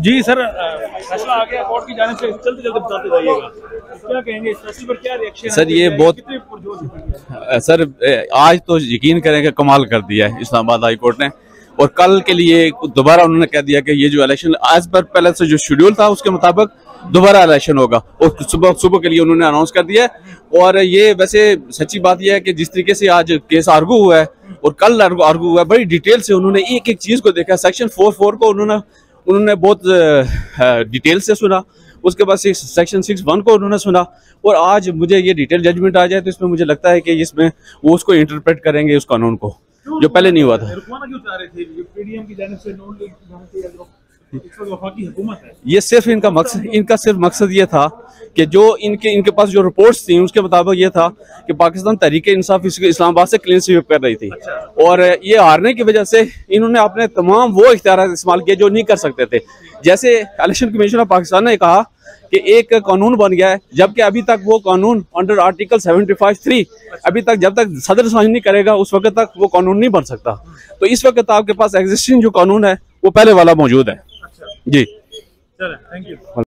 जी sir, फैसला आ गया court की जानिब से, चलते चलते बताते जाइएगा क्या कहेंगे इस फैसले पर, क्या रिएक्शन सर? ये बहुत सर, आज तो यकीन करें कि कमाल कर दिया है इस्लामाबाद हाई कोर्ट ने। और कल के लिए दोबारा उन्होंने कह दिया कि ये जो इलेक्शन आज पर पहले से जो शेड्यूल था उसके मुताबिक दोबारा इलेक्शन होगा, और सुबह के लिए उन्होंने अनाउंस कर दिया है। और ये वैसे सच्ची बात यह है कि जिस तरीके से आज केस आर्गू हुआ है और कल आर्गू हुआ है, बड़ी डिटेल से उन्होंने एक एक चीज को देखा। सेक्शन 4(4) को उन्होंने बहुत डिटेल से सुना, उसके बाद सेक्शन 6(1) को उन्होंने सुना, और आज मुझे ये डिटेल जजमेंट आ जाए तो इसमें मुझे लगता है कि इसमें वो उसको इंटरप्रेट करेंगे उस कानून को, जो पहले नहीं हुआ था। ये सिर्फ इनका सिर्फ मकसद ये था कि जो इनके पास जो रिपोर्ट्स थी उसके मुताबिक ये था कि पाकिस्तान तहरीके इंसाफ इस्लामाबाद से क्लीन स्वीप कर रही थी। और ये हारने की वजह से इन्होंने अपने तमाम वो इख्तियार इस्तेमाल किए जो नहीं कर सकते थे। जैसे इलेक्शन कमीशन ऑफ पाकिस्तान ने कहा कि एक कानून बन गया है, जबकि अभी तक वो कानून अंडर आर्टिकल 75(3) अभी तक जब तक सदर साइन नहीं करेगा उस वक्त तक वो कानून नहीं बन सकता। तो इस वक्त आपके पास एग्जिस्टिंग जो कानून है वो पहले वाला मौजूद है। जी, चलो, थैंक यू।